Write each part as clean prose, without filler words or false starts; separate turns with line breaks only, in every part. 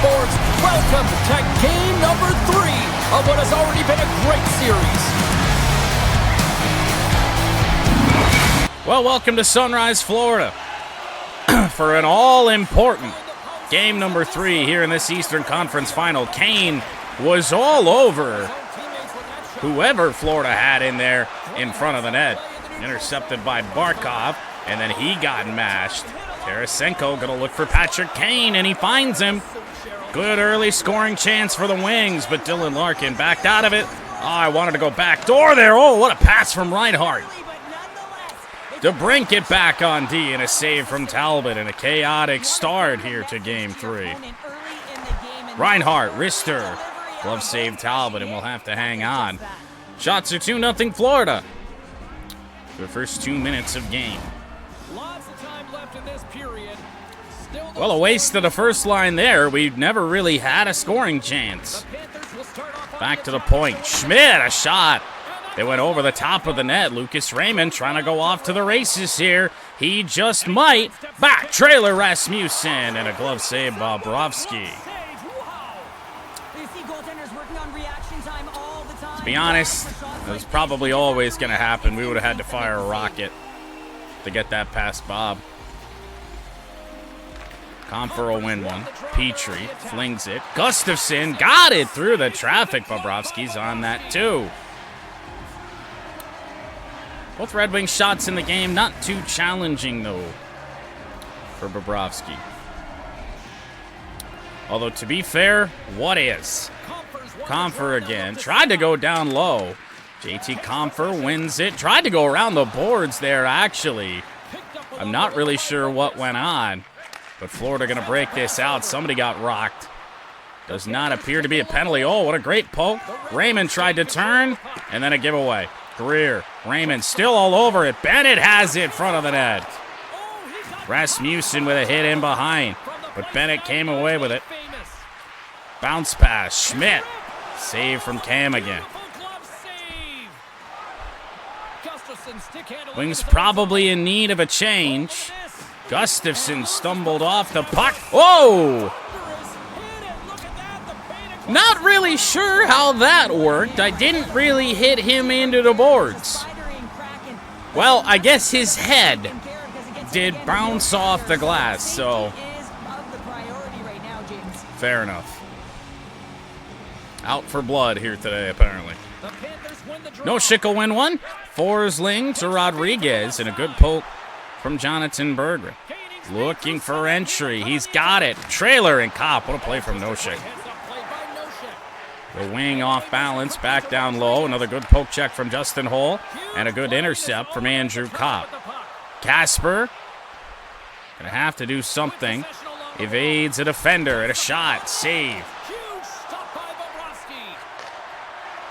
boards. Welcome to game number 3 of what has already been a great series.
Well, welcome to Sunrise, Florida for an all-important game number 3 here in this Eastern Conference Final. Kane was all over whoever Florida had in there in front of the net. Intercepted by Barkov, and then he got mashed. Tarasenko gonna look for Patrick Kane, and he finds him. Good early scoring chance for the Wings, but Dylan Larkin backed out of it. Oh, I wanted to go back door there. Oh, what a pass from Reinhart. DeBrincat back on D, and a save from Talbot, and a chaotic start here to game 3. Reinhart, Rister, glove save Talbot, and we'll have to hang on. Shots are 2-0 Florida. The first 2 minutes of game. Well, a waste of the first line there. We've never really had a scoring chance. Back to the point. Schmidt, a shot. It went over the top of the net. Lucas Raymond trying to go off to the races here. He just might. Back trailer Rasmussen, and a glove save Bobrovsky. To be honest, it was probably always going to happen. We would have had to fire a rocket to get that past Bob. Comfer will win one. Petrie flings it. Gustafsson got it through the traffic. Bobrovsky's on that too. Both Red Wings shots in the game, not too challenging though for Bobrovsky. Although to be fair, what is? Comfer again. Tried to go down low. JT Comfer wins it. Tried to go around the boards there, actually. I'm not really sure what went on. But Florida going to break this out. Somebody got rocked. Does not appear to be a penalty. Oh, what a great poke. Raymond tried to turn, and then a giveaway. Greer. Raymond still all over it. Bennett has it in front of the net. Rasmussen with a hit in behind. But Bennett came away with it. Bounce pass. Schmidt. Save from Cam again. Wings probably in need of a change. Gustafsson stumbled off the puck. Whoa! Not really sure how that worked. I didn't really hit him into the boards. Well, I guess his head did bounce off the glass, so fair enough. Out for blood here today, apparently. Noshik will win one. Forsling to Rodriguez, and a good poke from Jonathan Berggren. Looking for entry. He's got it. Trailer and Kopp. What a play from Noshik. The wing off balance, back down low. Another good poke check from Justin Holl, and a good intercept from Andrew Kopp. Casper gonna have to do something. Evades a defender and a shot. Save.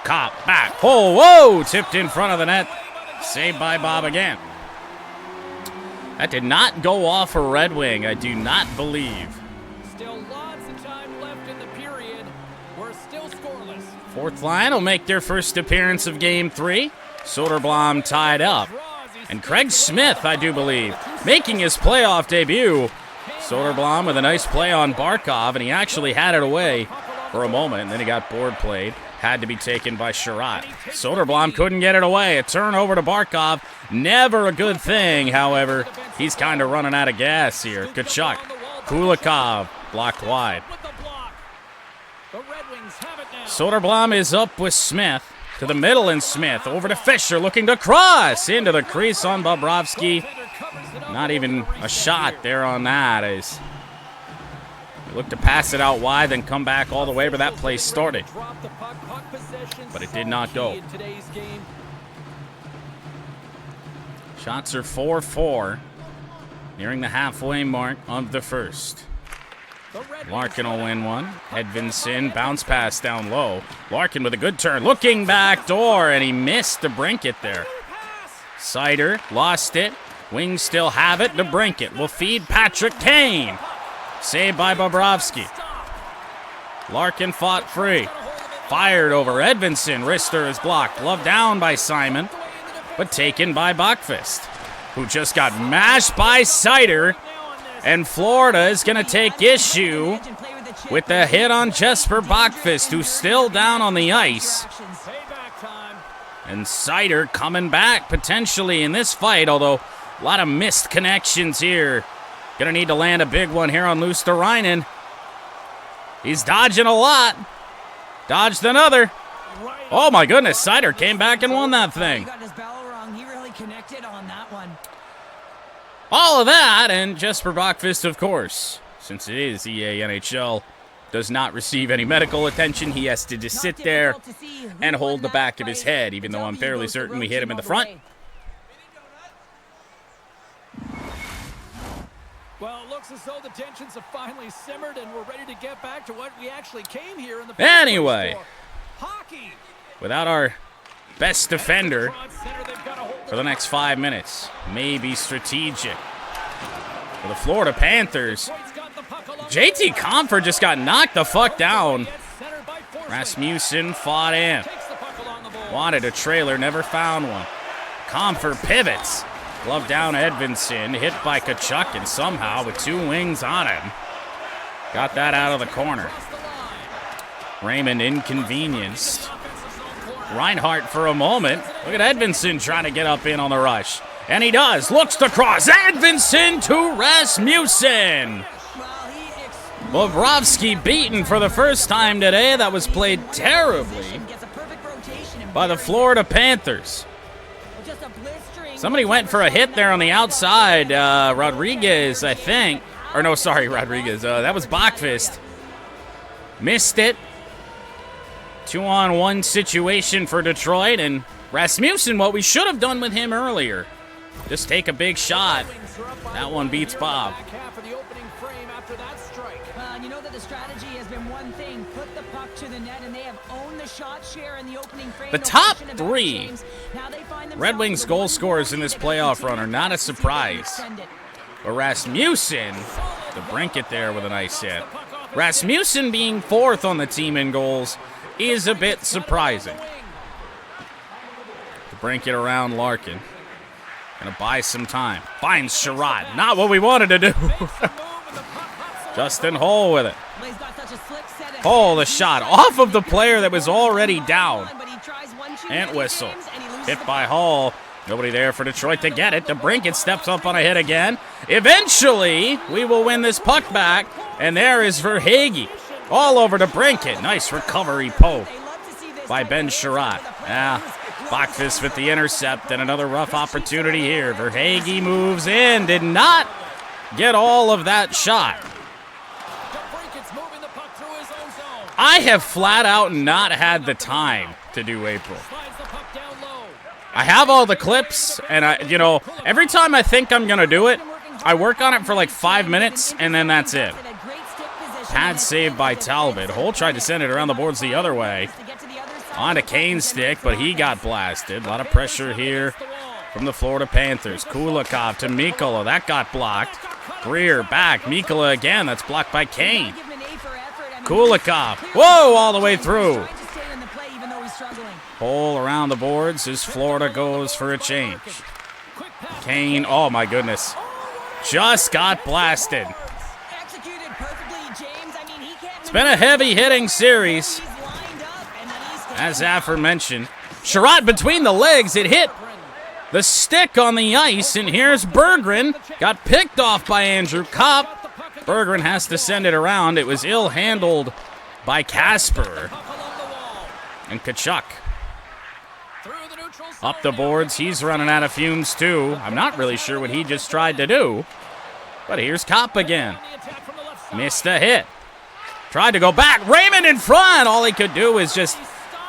Kopp back. Oh, whoa! Tipped in front of the net. Saved by Bob again. That did not go off a Red Wing, I do not believe.
Still lots of time left in the period. We're still scoreless.
Fourth line will make their first appearance of Game 3. Soderblom tied up. And Craig Smith, I do believe, making his playoff debut. Soderblom with a nice play on Barkov, and he actually had it away for a moment, and then he got board played. Had to be taken by Sherratt. Soderblom couldn't get it away. A turnover to Barkov. Never a good thing, however. He's kind of running out of gas here. Kachuk. Kulikov blocked wide. Soderblom is up with Smith. To the middle, and Smith over to Fisher, looking to cross into the crease on Bobrovsky. Not even a shot there on that. As he looked to pass it out wide, then come back all the way where that play started. But it did not go. Shots are 4-4, nearing the halfway mark of the first. Larkin will win one. Edvinsson, bounce pass down low. Larkin with a good turn, looking back door, and he missed DeBrincat there. Sider lost it. Wings still have it. DeBrincat will feed Patrick Kane. Saved by Bobrovsky. Larkin fought free. Fired over Edvinsson. Rister is blocked. Glove down by Simon, but taken by Bachfist, who just got mashed by Sider. And Florida is going to take issue with the hit on Jesper Bachfist, who's still down on the ice. And Sider coming back potentially in this fight, although a lot of missed connections here. Gonna need to land a big one here on Luosterainen. He's dodging a lot. Dodged another. Oh my goodness, Sider came back and won that thing. All of that, and Jesper Bachfist, of course, since it is EA NHL, does not receive any medical attention. He has to just sit there and hold the back of his head, even though I'm fairly certain we hit him in the front.
Well, it looks as though the tensions have finally simmered and we're ready to get back to what we actually came here in the
Anyway,
hockey.
Without our best defender for the next 5 minutes, maybe strategic. For the Florida Panthers, JT Compher just got knocked the fuck down. Rasmussen fought in. Wanted a trailer, never found one. Compher pivots. Glove down Edvinsson, hit by Tkachuk, and somehow with 2 wings on him, got that out of the corner. Raymond inconvenienced Reinhart for a moment. Look at Edvinsson trying to get up in on the rush. And he does. Looks to cross. Edvinsson to Rasmussen. Bobrovsky beaten for the first time today. That was played terribly by the Florida Panthers. Somebody went for a hit there on the outside. Rodriguez, I think. Or no, sorry, Rodriguez. That was Bachfist. Missed it. 2-on-1 situation for Detroit. And Rasmussen, what we should have done with him earlier. Just take a big shot. That one beats Bob.
You know that the strategy has been one thing. Put the puck to the net, and they have owned the shot share in the opening frame.
The top 3 Red Wings goal scorers in this playoff run are not a surprise. But Rasmussen, to brink it there with a nice hit. Rasmussen being 4th on the team in goals is a bit surprising. To brink it around Larkin. Gonna buy some time. Finds Sherrod. Not what we wanted to do. Justin Hull with it. Hull, the shot off of the player that was already down. And whistle. Hit by Hull. Nobody there for Detroit to get it. DeBrincat steps up on a hit again. Eventually, we will win this puck back. And there is Verhaeghe. All over DeBrincat. Nice recovery poke by Ben Sherratt. Bachfist with the intercept and another rough opportunity here. Verhaeghe moves in. Did not get all of that shot. I have flat out not had the time to do April. I have all the clips, and every time I think I'm going to do it, I work on it for like 5 minutes, and then that's it. Pad saved by Talbot. Hull tried to send it around the boards the other way. On to Kane's stick, but he got blasted. A lot of pressure here from the Florida Panthers. Kulikov to Mikkola. That got blocked. Greer back. Mikkola again. That's blocked by Kane. Kulikov. Whoa, all the way through. Hole around the boards as Florida goes for a change. Kane, oh my goodness. Just got blasted. It's been a heavy hitting series. As aforementioned. Sherratt between the legs. It hit the stick on the ice. And here's Berggren. Got picked off by Andrew Kopp. Berggren has to send it around. It was ill-handled by Casper. And Tkachuk. Up the boards. He's running out of fumes, too. I'm not really sure what he just tried to do. But here's Kopp again. Missed a hit. Tried to go back. Raymond in front. All he could do is just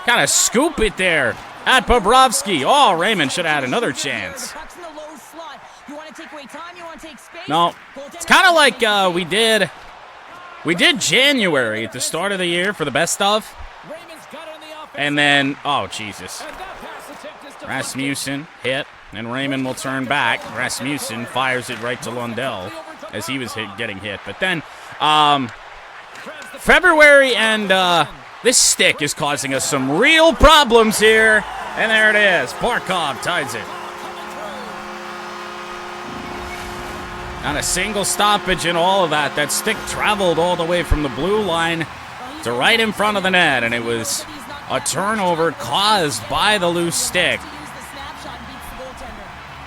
kind of scoop it there at Bobrovsky. Oh, Raymond should have had another chance. No, it's kind of like we did January at the start of the year for the best of. And then, oh, Jesus. Rasmussen hit, and Raymond will turn back. Rasmussen fires it right to Lundell as he was getting hit. But then, February and this stick is causing us some real problems here. And there it is. Barkov ties it. Not a single stoppage in all of that. That stick traveled all the way from the blue line to right in front of the net, and it was a turnover caused by the loose stick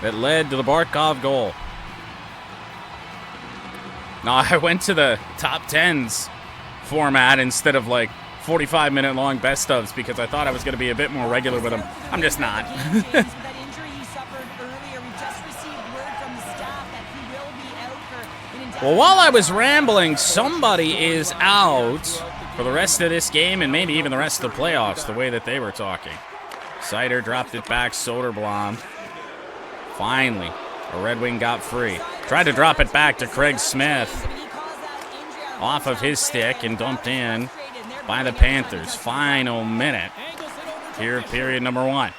that led to the Barkov goal. Now, I went to the top 10s format instead of like 45-minute long best ofs because I thought I was going to be a bit more regular with them. I'm just not. Well, while I was rambling, somebody is out for the rest of this game and maybe even the rest of the playoffs, the way that they were talking. Sider dropped it back, Soderblom. Finally, a Red Wing got free. Tried to drop it back to Craig Smith. Off of his stick and dumped in by the Panthers. Final minute here, period number 1.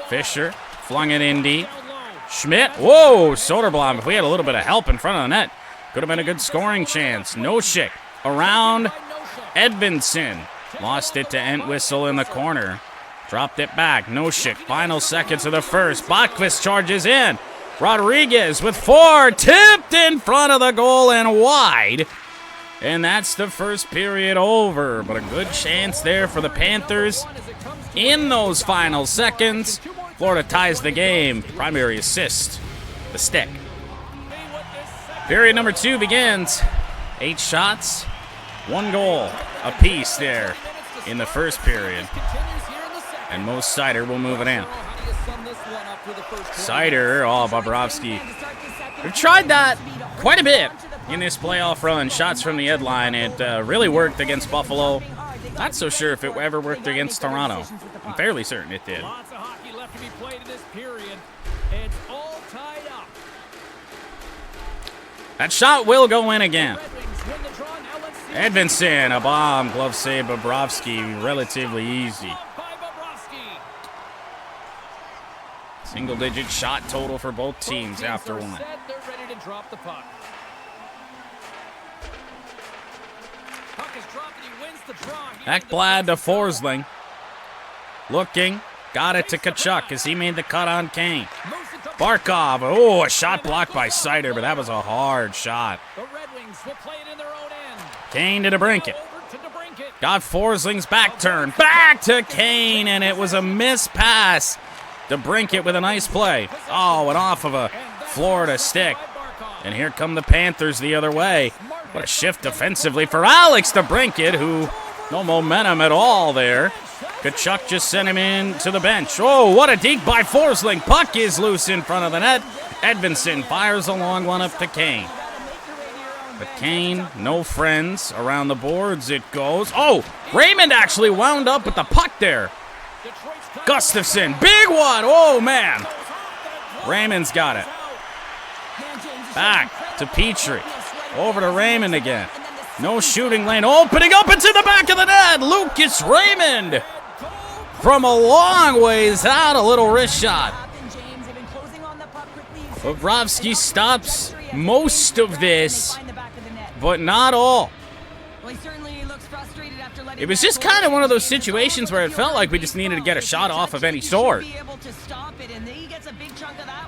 Fisher flung it in deep. Schmidt, whoa, Soderblom. If we had a little bit of help in front of the net, could have been a good scoring chance. Noshik around Edvinsson. Lost it to Entwistle in the corner. Dropped it back. Noshik, final seconds of the first. Botquist charges in. Rodriguez with 4, tipped in front of the goal and wide. And that's the first period over. But a good chance there for the Panthers in those final seconds. Florida ties the game. Primary assist, the stick. Period number 2 begins. 8 shots, 1 goal apiece there in the first period. And Mo Sider will move it in. Sider, Bobrovsky. We've tried that quite a bit in this playoff run. Shots from the Ed line. It really worked against Buffalo. Not so sure if it ever worked against Toronto. I'm fairly certain it did.
Lots of hockey left to be played in this period. It's all tied up.
That shot will go in again. Edvinsson, a bomb. Glove save, Bobrovsky. Relatively easy. Single-digit shot total for both teams after one.
They're ready to drop the puck. Puck is dropped and he wins the draw.
Ekblad to Forsling. Looking. Got it to Tkachuk as he made the cut on Kane. Barkov. Oh, a shot blocked by Sider, but that was a hard shot.
The Red Wings will play it in their own end.
Kane to DeBrincat. Got Forsling's back turn. Back to Kane, and it was a missed pass. DeBrincat with a nice play. Oh, and off of a Florida stick. And here come the Panthers the other way. What a shift defensively for Alex DeBrincat, who no momentum at all there. Tkachuk just sent him in to the bench. Oh, what a deke by Forsling. Puck is loose in front of the net. Edvinsson fires a long one up to Kane. But Kane, no friends. Around the boards it goes. Oh, Raymond actually wound up with the puck there. Gustafson, big one. Oh, man. Raymond's got it. Back to Petrie. Over to Raymond again. No shooting lane. Opening up into the back of the net. Lucas Raymond. From a long ways out, a little wrist shot. Bobrovsky stops most of this, but not all. It was just kind of one of those situations where it felt like we just needed to get a shot off of any sort.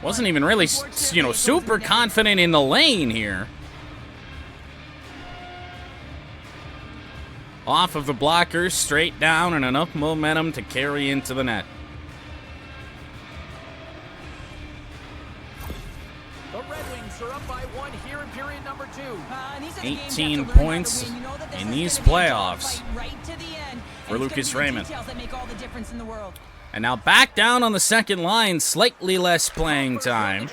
Wasn't even really, super confident in the lane here. Off of the blockers, straight down, and enough momentum to carry into the net.
The Red Wings are up by 1 here in period number 2.
18 points in these playoffs for Lucas Raymond. And now back down on the second line, slightly less playing time.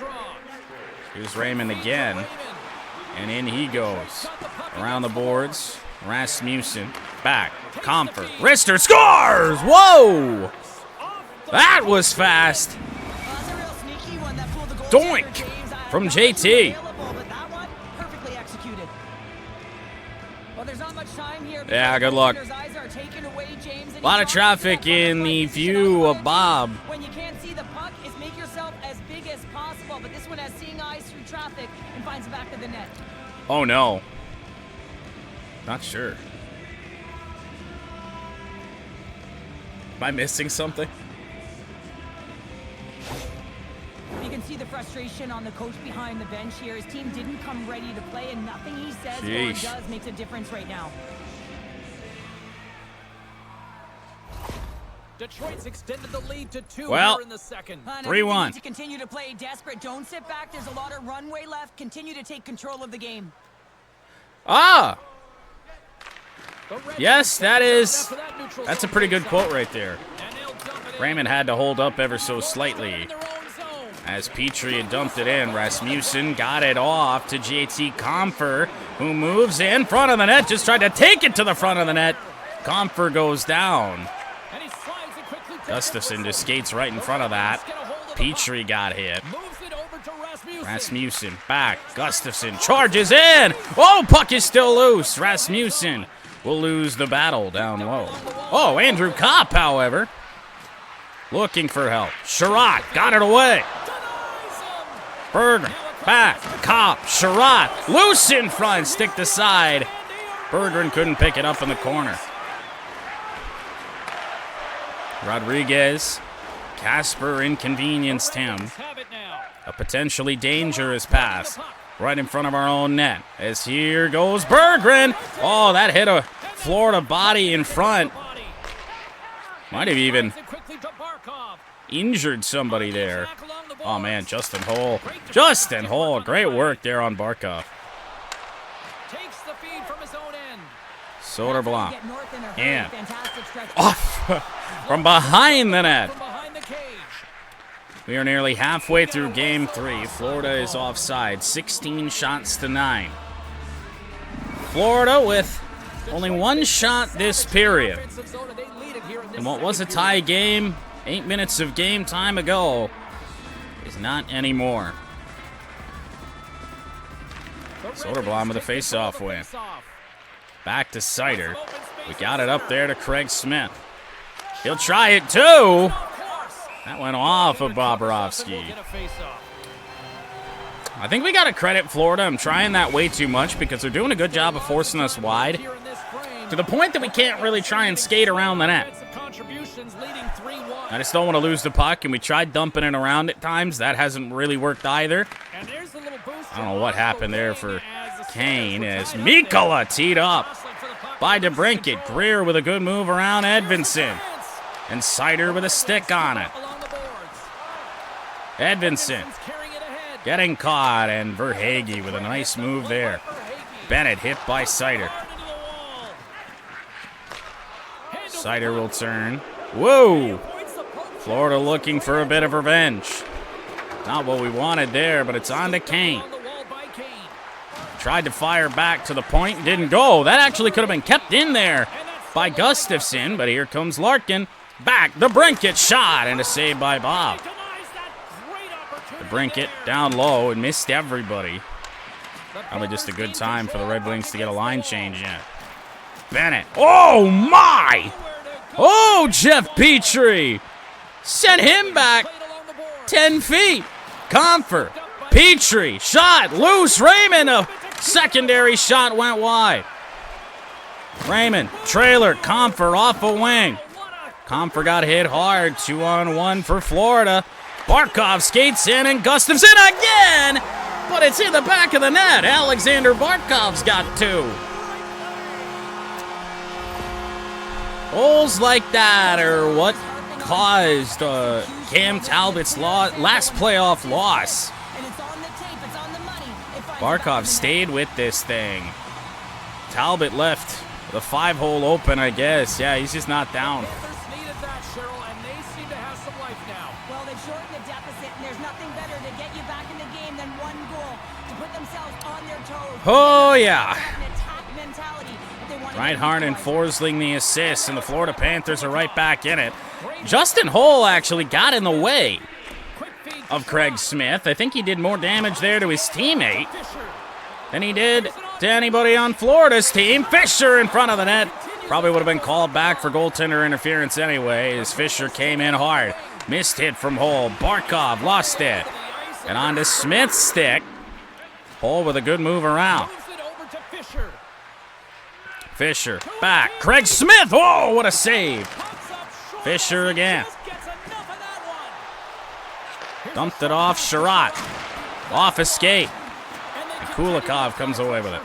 Here's Raymond again. And in he goes. Around the boards. Rasmussen, back, Comfort, Rister scores! Whoa! That was fast. Doink from JT. Yeah, good luck. A lot of traffic in the view of Bob.
When you can't see the puck, is make yourself as big as possible. But this one has seeing eyes through traffic and finds the back of the net.
Oh, no. Not sure. Am I missing something?
see the frustration on the coach behind the bench here. His team didn't come ready to play, and nothing he says or does makes a difference right now.
Detroit's extended the lead to 2
well,
here in the second.
3-1.
To continue to play desperate. Don't sit back. There's a lot of runway left. Continue to take control of the game.
Ah! Yes, that's a pretty good quote right there. Raymond had to hold up ever so slightly. As Petrie had dumped it in, Rasmussen got it off to JT Compher, who moves in front of the net, just tried to take it to the front of the net. Compher goes down. Gustafsson just skates right in front of that. Petrie got hit. Rasmussen back. Gustafsson charges in. Oh, puck is still loose. Rasmussen will lose the battle down low. Oh, Andrew Kopp, however, looking for help. Sherratt got it away. Berger back. Kopp. Sherratt loose in front. Stick to side. Bergeron couldn't pick it up in the corner. Rodriguez. Casper inconvenienced him. A potentially dangerous pass right in front of our own net. As here goes Bergeron. Oh, that hit a Florida body in front. Might have even injured somebody there. Oh, man, Justin Holl. Justin Holl, great work there on Barkov. Soderblom. And off from behind the net. We are nearly halfway through Game 3. Florida is offside, 16 shots to 9. Florida with only one shot this period. And what was a tie game 8 minutes of game time ago is not anymore. Soderblom with a face-off win. Back to Seider. We got it up there to Craig Smith. He'll try it too. That went off of Bobrovsky. I think we got to credit Florida. I'm trying that way too much because they're doing a good job of forcing us wide to the point that we can't really try and skate around the net. I just don't want to lose the puck, and we tried dumping it around at times. That hasn't really worked either. I don't know what happened there for Kane as Mikkola teed up by DeBrincat. Greer with a good move around Edvinsson. And Seider with a stick on it. Edvinsson getting caught, and Verhaeghe with a nice move there. Bennett hit by Seider. Seider will turn. Whoa! Florida looking for a bit of revenge. Not what we wanted there, but it's on to Kane. Tried to fire back to the point, didn't go. That actually could have been kept in there by Gustafsson, but here comes Larkin. Back, the Brinkett shot, and a save by Bob. The Brinkett down low and missed everybody. Probably just a good time for the Red Wings to get a line change in. Bennett. Oh, my! Oh, Jeff Petrie! Sent him back 10 feet. Compher. Petrie. Shot. Loose. Raymond. A secondary shot went wide. Raymond. Trailer. Compher off a wing. Compher got hit hard. 2-on-1 for Florida. Barkov skates in, and Gustafsson again! But it's in the back of the net. Alexander Barkov's got 2. Goals like that are what caused Cam Talbot's last playoff loss. Barkov stayed with this thing. Talbot left the 5-hole open, I guess. Yeah, he's just not down.
Well, they've shortened the deficit, and there's nothing better to get you back in the game than one goal to put themselves on their toes.
Oh, yeah. Reinhart and Forsling the assists, and the Florida Panthers are right back in it. Justin Holl actually got in the way of Craig Smith. I think he did more damage there to his teammate than he did to anybody on Florida's team. Fisher in front of the net. Probably would have been called back for goaltender interference anyway, as Fisher came in hard. Missed hit from Holl. Barkov lost it. And on to Smith's stick. Holl with a good move around. Fisher back. Craig Smith. Oh, what a save. Fisher again. Dumped it off. Sherratt. Off a skate. And Kulikov comes away with it.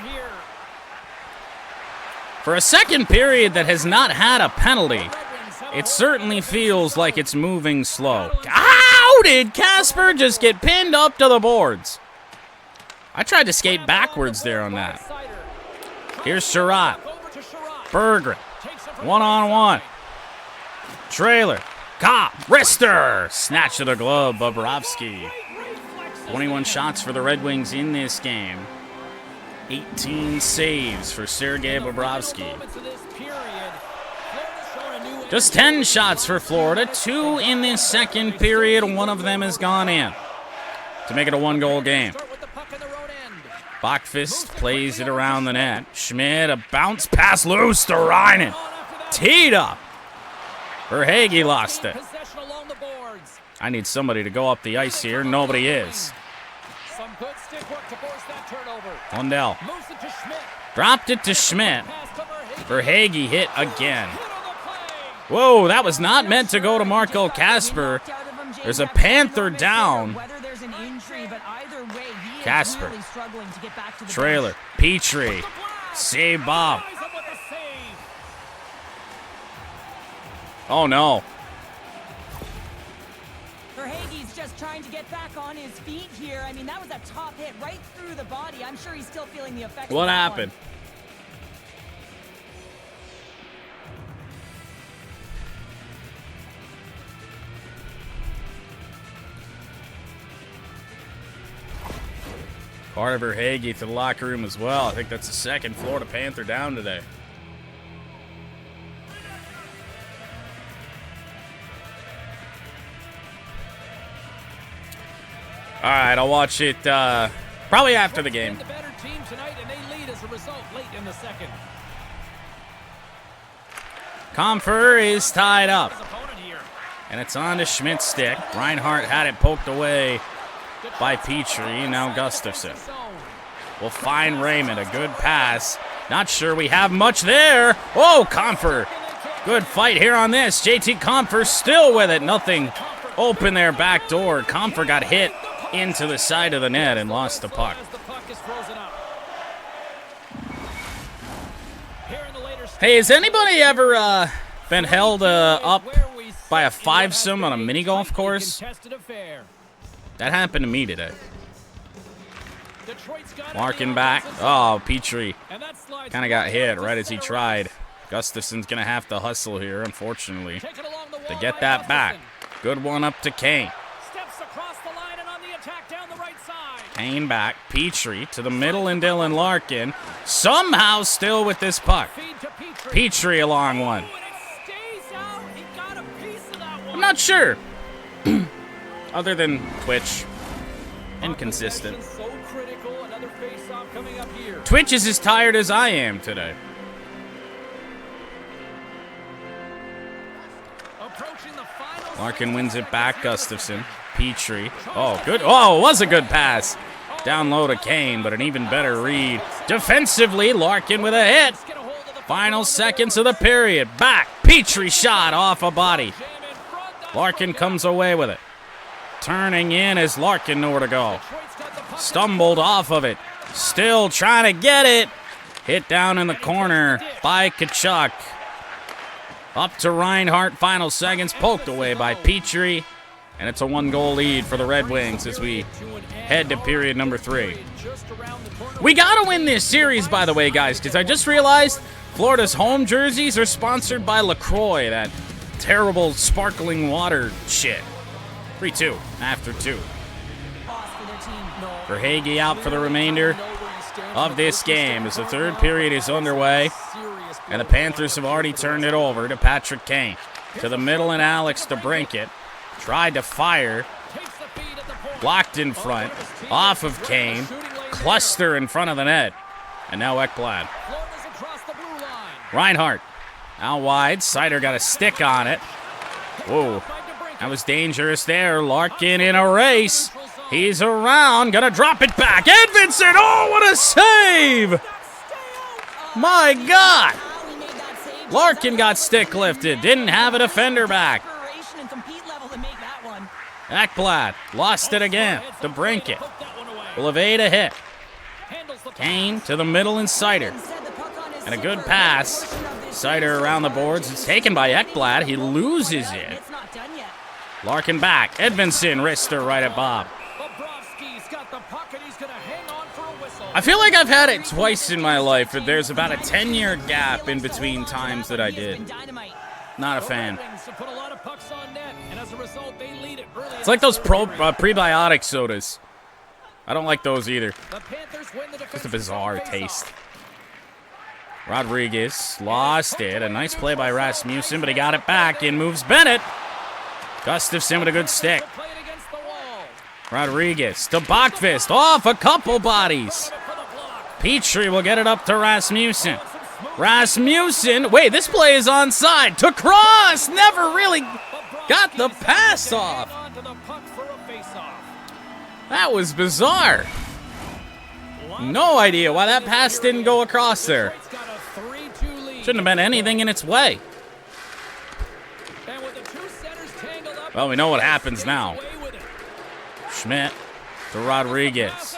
For a second period that has not had a penalty, it certainly feels like it's moving slow. How did Casper just get pinned up to the boards? I tried to skate backwards there on that. Here's Sherratt. Berggren. One-on-one. Trailer. Cobb. Wrister. Snatch to the glove. Bobrovsky. 21 shots for the Red Wings in this game. 18 saves for Sergei Bobrovsky. Just 10 shots for Florida. 2 in this second period. One of them has gone in to make it a one-goal game. Bachfist plays it around the net. Schmidt, a bounce pass loose to Reinen. Teed up. Verhaeghe lost it. I need somebody to go up the ice here. Nobody is. Lundell. Dropped it to Schmidt. Verhaeghe hit again. Whoa, that was not meant to go to Marco Casper. There's a Panther down. Casper. Trailer. Petrie. Save Bob. Oh, no.
Verhaeghe's just trying to get back on his feet here. I mean, that was a top hit right through the body. I'm sure he's still feeling the effects.
What happened? Carter Verhaeghe to the locker room as well. I think that's the second Florida Panther down today. All right, I'll watch it probably after the game.
The better team tonight, and they lead as a result late in the second.
Comfer is tied up. And it's on to Schmidt's stick. Reinhart had it poked away by Petrie. Now Gustafsson will find Raymond. A good pass. Not sure we have much there. Oh, Comfer. Good fight here on this. JT Comfer still with it. Nothing open there back door. Comfer got hit into the side of the net and lost the puck. Hey, has anybody ever been held up by a fivesome on a mini golf course? That happened to me today. Larkin back. Oh, Petrie kind of got hit right as he tried. Gustafsson's going to have to hustle here, unfortunately, to get that back. Good one up to Kane. Kane back. Petrie to the middle and Dylan Larkin. Somehow still with this puck. Petrie a long one. I'm not sure. Other than Twitch. Inconsistent. Twitch is as tired as I am today. Larkin wins it back. Gustafsson. Petrie. Oh, good. Oh, it was a good pass. Down low to Kane, but an even better read. Defensively, Larkin with a hit. Final seconds of the period. Back. Petrie shot off a body. Larkin comes away with it. Turning in as Larkin nowhere to go. Stumbled off of it. Still trying to get it. Hit down in the corner by Tkachuk. Up to Reinhart. Final seconds. Poked away by Petrie. And it's a one-goal lead for the Red Wings as we head to period number 3. We got to win this series, by the way, guys, because I just realized Florida's home jerseys are sponsored by LaCroix, that terrible sparkling water shit. 3-2 after 2. Verhaeghe out for the remainder of this game as the third period is underway. And the Panthers have already turned it over to Patrick Kane. To the middle and Alex DeBrincat. Tried to fire. Blocked in front. Off of Kane. Cluster in front of the net. And now Ekblad. Reinhart. Out wide. Sider got a stick on it. Whoa. That was dangerous there. Larkin in a race. He's around. Gonna drop it back. Edvinsson. Oh, what a save! My God. Larkin got stick lifted. Didn't have a defender back. Ekblad lost it again. DeBrincat will evade a hit. Kane to the middle and Sider. And a good pass. Sider around the boards. It's taken by Ekblad. He loses it. Larkin back. Edmondson wrister right at Bob. I feel like I've had it twice in my life, but there's about a 10-year gap in between times that I did. Not a fan. It's like those prebiotic sodas. I don't like those either. Just a bizarre taste. Rodriguez lost it. A nice play by Rasmussen, but he got it back. In moves Bennett. Gustafsson with a good stick. Rodriguez to Bachfist. Off a couple bodies. Petrie will get it up to Rasmussen. Rasmussen. Wait, this play is onside. To Cross. Never really got the pass off. That was bizarre. No idea why that pass didn't go across there. Shouldn't have been anything in its way. Well, we know what happens now. Schmidt to Rodriguez.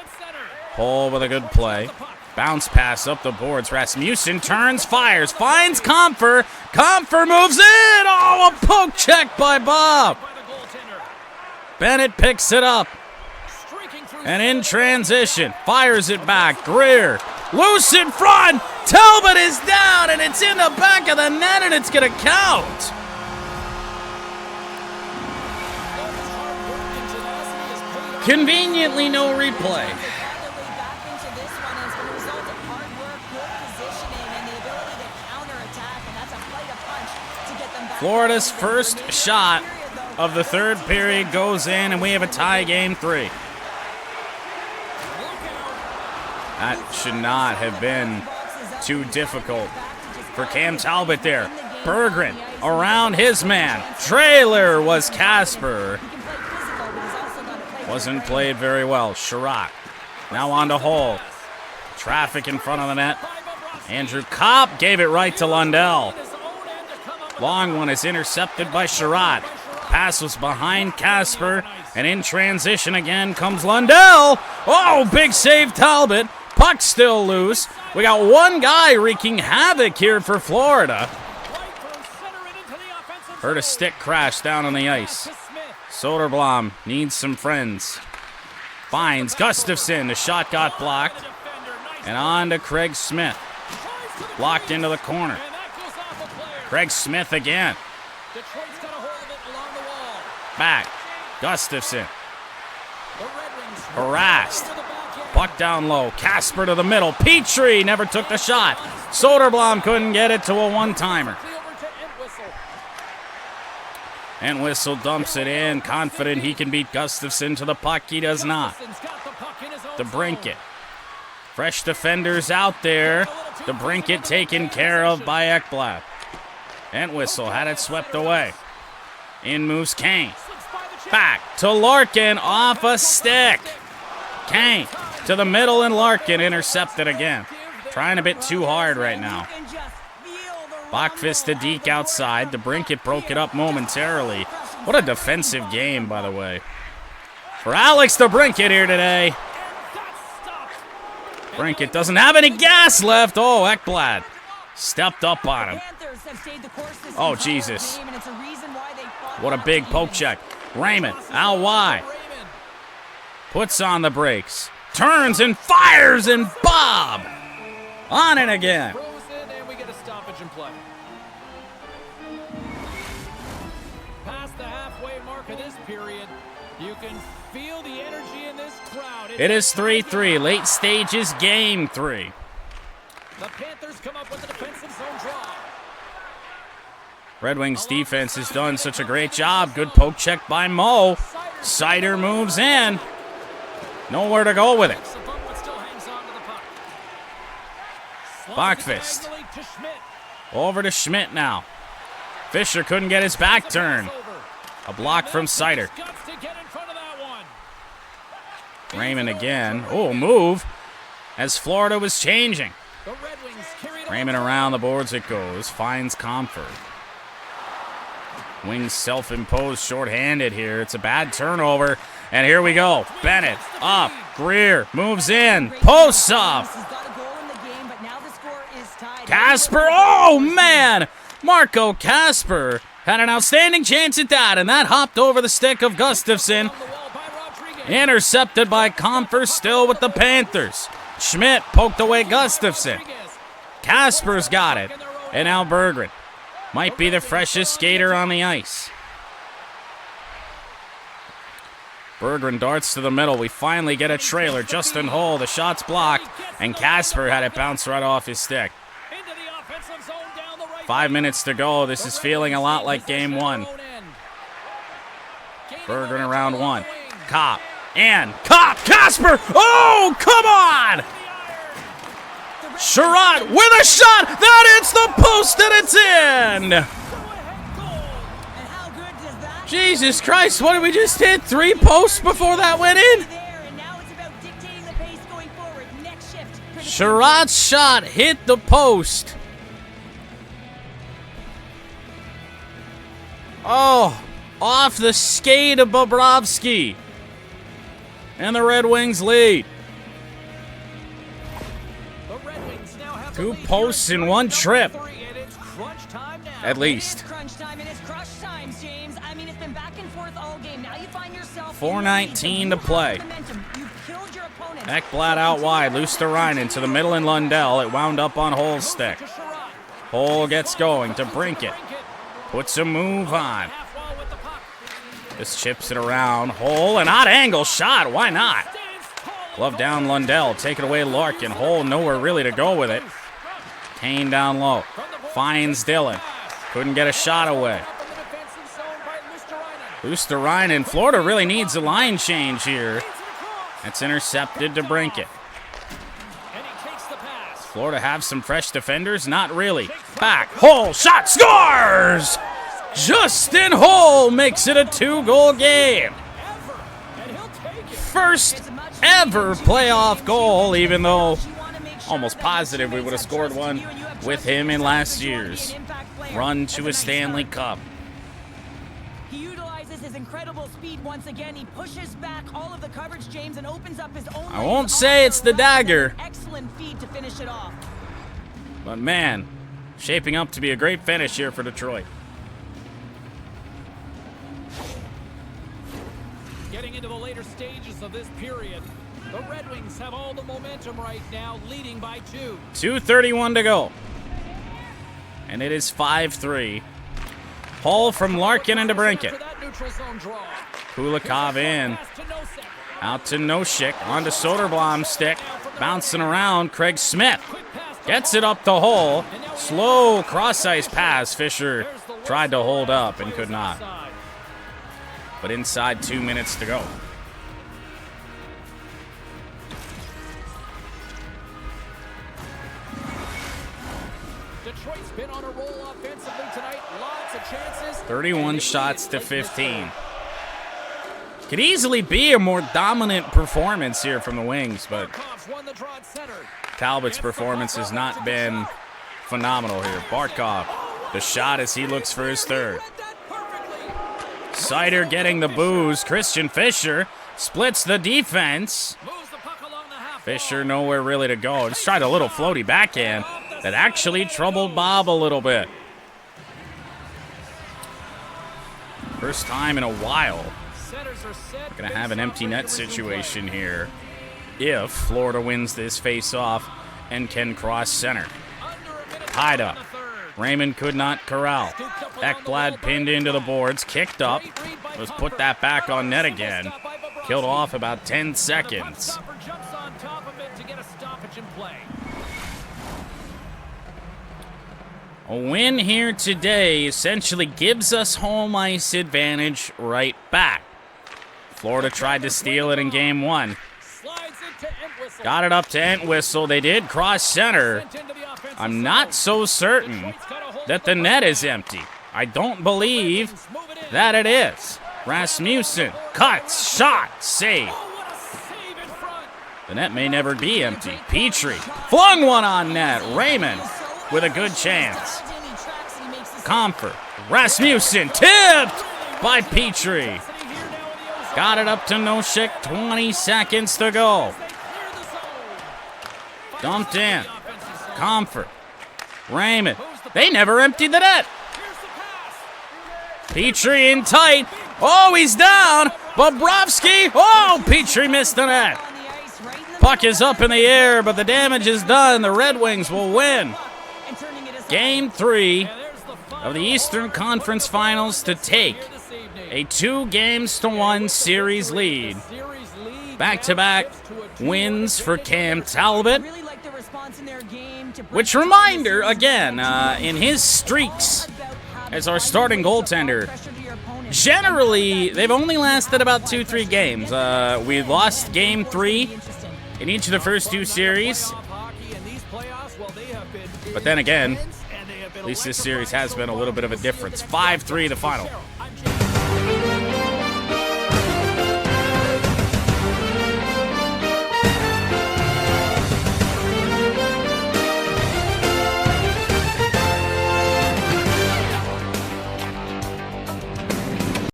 Hole with a good play. Bounce pass up the boards. Rasmussen turns, fires, finds Comfer. Comfer moves in. Oh, a poke check by Bob. Bennett picks it up. And in transition, fires it back. Greer, loose in front. Talbot is down, and it's in the back of the net, and it's going to count. Conveniently, no replay. Florida's first shot of the third period goes in, and we have a tie game 3. That should not have been too difficult for Cam Talbot there. Berggren around his man. Trailer was Casper. Wasn't played very well. Sherratt now on to Hull. Traffic in front of the net. Andrew Kopp gave it right to Lundell. Long one is intercepted by Sherratt. Pass was behind Casper. And in transition again comes Lundell. Oh, big save Talbot. Puck still loose. We got one guy wreaking havoc here for Florida. Heard a stick crash down on the ice. Soderblom needs some friends. Finds Gustafsson. The shot got blocked. And on to Craig Smith. Blocked into the corner. Craig Smith again. Back. Gustafsson. Harassed. Puck down low. Casper to the middle. Petrie never took the shot. Soderblom couldn't get it to a one-timer. Entwistle dumps it in, confident he can beat Gustafsson to the puck. He does not. DeBrincat. Fresh defenders out there. DeBrincat taken care of by Ekblad. Entwistle had it swept away. In moves Kane. Back to Larkin off a stick. Kane to the middle, and Larkin intercepted again. Trying a bit too hard right now. Bachfist to Deke outside. DeBrincat broke it up momentarily. What a defensive game, by the way. For Alex DeBrincat here today. DeBrincat doesn't have any gas left. Oh, Ekblad stepped up on him. Oh, Jesus. What a big poke check. Raymond out wide. Puts on the brakes. Turns and fires, and Bob on it again.
And we get a stoppage in play. Past the halfway mark of this period, you can feel the energy in this crowd.
It is 3-3, late stages, game 3.
The Panthers come up with a defensive zone draw.
Red Wings defense has done such a great job. Good poke check by Mo. Sider moves in. Nowhere to go with it. Bachfist. Over to Schmidt now. Fisher couldn't get his back turned. A block from Sider. Raymond again. Oh, move. As Florida was changing. Raymond around the boards it goes. Finds Comfort. Wings self-imposed shorthanded here. It's a bad turnover. And here we go. Bennett up. Greer moves in. Posts up. Casper. Oh, man. Marco Casper had an outstanding chance at that, and that hopped over the stick of Gustafson. Intercepted by Comfer, still with the Panthers. Schmidt poked away Gustafson. Casper's got it. And now Berggren might be the freshest skater on the ice. Berggren darts to the middle. We finally get a trailer. Justin Hull, the shot's blocked, and Casper had it bounce right off his stick. 5 minutes to go. This is feeling a lot like game one. Berggren around one. Kopp. And Kopp. Casper. Oh, come on. Sherratt with a shot. That hits the post and it's in. Jesus Christ. What did we just hit? 3 posts before that went in? Sherratt's shot hit the post. Oh, off the skate of Bobrovsky. And the Red Wings lead. 2 posts in 1 trip. At least. 4:19 to play. Ekblad out wide. Luosterainen to the middle and Lundell. It wound up on Hull's stick. Hull gets going to Brinkett. Puts a move on. Just chips it around. Hull, an odd angle shot. Why not? Glove down Lundell. Take it away Larkin. Hull nowhere really to go with it. Kane down low. Finds Dillon. Couldn't get a shot away. Luosterainen. Florida really needs a line change here. That's intercepted to Brinkett. Florida have some fresh defenders? Not really. Back. Hull. Shot. Scores! Justin Hull makes it a 2-goal game. First ever playoff goal, even though almost positive we would have scored one with him in last year's run to a Stanley Cup.
He utilizes his incredible speed once again. He pushes back all of the coverage, James, and opens up his own.
I won't say it's the dagger.
Excellent feed to finish it off.
But man, shaping up to be a great finish here for Detroit.
Getting into the later stages of this period, the Red Wings have all the momentum right now, leading by 2.
2:31 to go. And it is 5-3. Hull from Larkin into Brinkett. Kulikov in. Out to Noshik. On to Soderblom's stick. Bouncing around. Craig Smith gets it up the hole. Slow cross-ice pass. Fisher tried to hold up and could not. But inside 2 minutes to go.
Detroit's been on a roll offensively tonight. Lots of chances.
31 shots to 15. Could easily be a more dominant performance here from the Wings, but Talbot's performance has not been phenomenal here. Barkov, the shot as he looks for his 3rd. Sider getting the booze. Christian Fischer splits the defense. Fisher nowhere really to go. Just tried a little floaty backhand that actually troubled Bob a little bit. First time in a while. We're going to have an empty net situation here if Florida wins this face-off and can cross center. Tied up. Raymond could not corral. Ekblad pinned into the boards, kicked up, was put that back on net again. Killed off about 10 seconds. A win here today essentially gives us home ice advantage right back. Florida tried to steal it in game 1. Got it up to Entwistle. They did cross center. I'm not so certain that the net is empty. I don't believe that it is. Rasmussen cuts, shot, save. The net may never be empty. Petrie flung one on net. Raymond with a good chance. Comfer. Rasmussen tipped by Petrie. Got it up to Noshik. 20 seconds to go. Dumped in. Comfer. Raymond. They never emptied the net. Petrie in tight. Oh, he's down. Bobrovsky. Oh, Petrie missed the net. Puck is up in the air, but the damage is done. The Red Wings will win. Game 3 of the Eastern Conference Finals to take a 2-1 series lead. Back-to-back wins for Cam Talbot. Which, reminder, again, in his streaks as our starting goaltender, generally, they've only lasted about 2-3 games. We lost Game 3 in each of the first 2 series. But then again, at least this series has been a little bit of a difference. 5-3 the final.